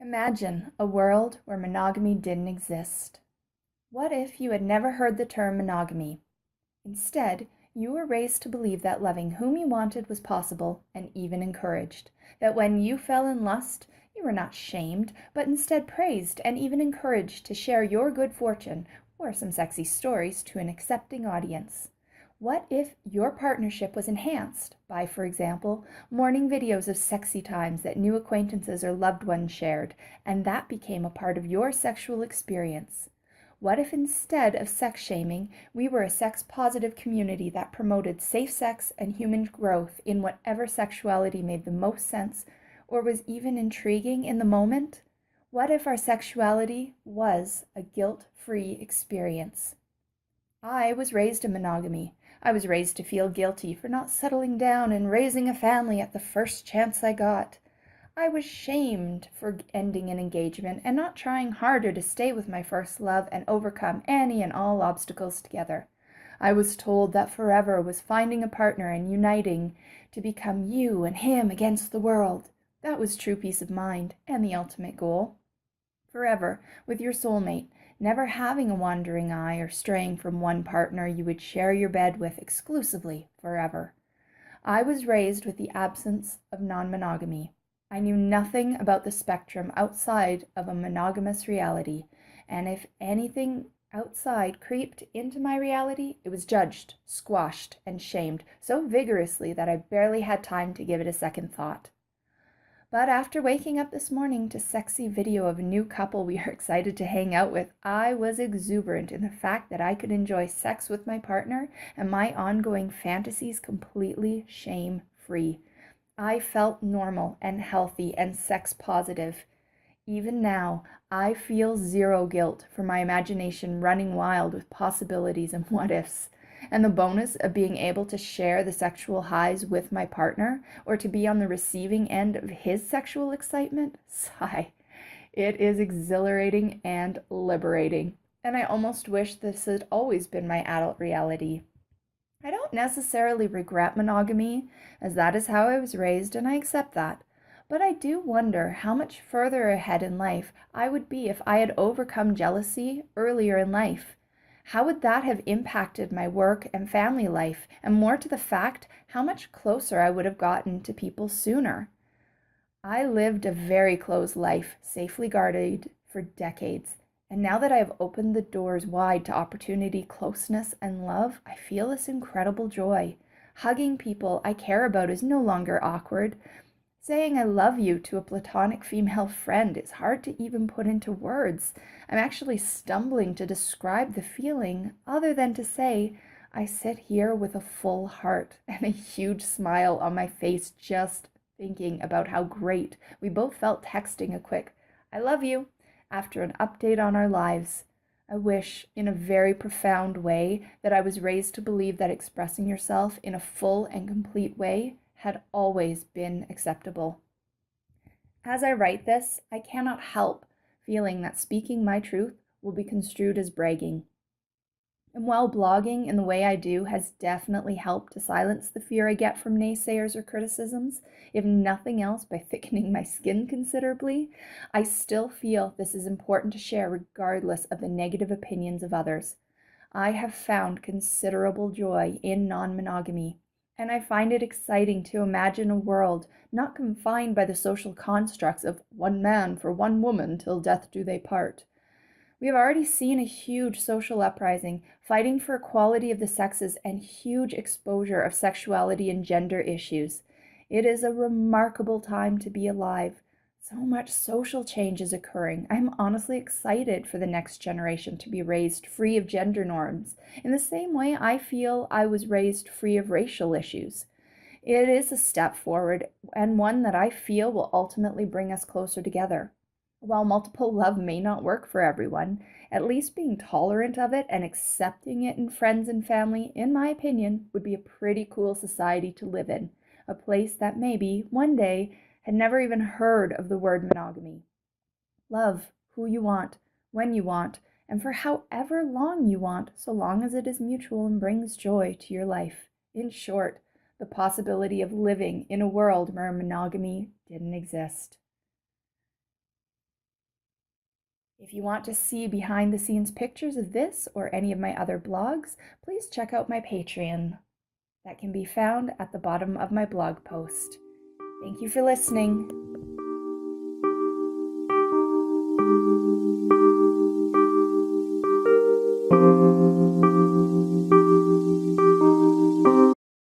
Imagine a world where monogamy didn't exist. What if you had never heard the term monogamy? Instead, you were raised to believe that loving whom you wanted was possible and even encouraged. That when you fell in lust, you were not shamed, but instead praised and even encouraged to share your good fortune or some sexy stories to an accepting audience. What if your partnership was enhanced by, for example, morning videos of sexy times that new acquaintances or loved ones shared, and that became a part of your sexual experience? What if instead of sex shaming, we were a sex positive community that promoted safe sex and human growth in whatever sexuality made the most sense or was even intriguing in the moment? What if our sexuality was a guilt-free experience? I was raised in monogamy. I was raised to feel guilty for not settling down and raising a family at the first chance I got. I was shamed for ending an engagement and not trying harder to stay with my first love and overcome any and all obstacles together. I was told that forever was finding a partner and uniting to become you and him against the world. That was true peace of mind and the ultimate goal. Forever with your soulmate, never having a wandering eye or straying from one partner you would share your bed with exclusively forever. I was raised with the absence of non-monogamy. I knew nothing about the spectrum outside of a monogamous reality, and if anything outside creeped into my reality, it was judged, squashed, and shamed so vigorously that I barely had time to give it a second thought. But after waking up this morning to sexy video of a new couple we are excited to hang out with, I was exuberant in the fact that I could enjoy sex with my partner and my ongoing fantasies completely shame-free. I felt normal and healthy and sex positive. Even now, I feel zero guilt for my imagination running wild with possibilities and what ifs. And the bonus of being able to share the sexual highs with my partner or to be on the receiving end of his sexual excitement, sigh. It is exhilarating and liberating. And I almost wish this had always been my adult reality. I don't necessarily regret monogamy, as that is how I was raised and I accept that. But I do wonder how much further ahead in life I would be if I had overcome jealousy earlier in life. How would that have impacted my work and family life, and more to the fact, how much closer I would have gotten to people sooner? I lived a very closed life, safely guarded for decades. And now that I have opened the doors wide to opportunity, closeness, and love, I feel this incredible joy. Hugging people I care about is no longer awkward. Saying I love you to a platonic female friend is hard to even put into words. I'm actually stumbling to describe the feeling other than to say, I sit here with a full heart and a huge smile on my face just thinking about how great we both felt texting a quick, I love you, after an update on our lives. I wish, in a very profound way, that I was raised to believe that expressing yourself in a full and complete way had always been acceptable. As I write this, I cannot help feeling that speaking my truth will be construed as bragging. And while blogging in the way I do has definitely helped to silence the fear I get from naysayers or criticisms, if nothing else by thickening my skin considerably, I still feel this is important to share regardless of the negative opinions of others. I have found considerable joy in non-monogamy, and I find it exciting to imagine a world not confined by the social constructs of one man for one woman till death do they part. We have already seen a huge social uprising, fighting for equality of the sexes and huge exposure of sexuality and gender issues. It is a remarkable time to be alive. So much social change is occurring. I'm honestly excited for the next generation to be raised free of gender norms, in the same way I feel I was raised free of racial issues. It is a step forward, and one that I feel will ultimately bring us closer together. While multiple love may not work for everyone, at least being tolerant of it and accepting it in friends and family, in my opinion, would be a pretty cool society to live in. A place that maybe, one day, had never even heard of the word monogamy. Love who you want, when you want, and for however long you want, so long as it is mutual and brings joy to your life. In short, the possibility of living in a world where monogamy didn't exist. If you want to see behind the scenes pictures of this or any of my other blogs, please check out my Patreon. That can be found at the bottom of my blog post. Thank you for listening.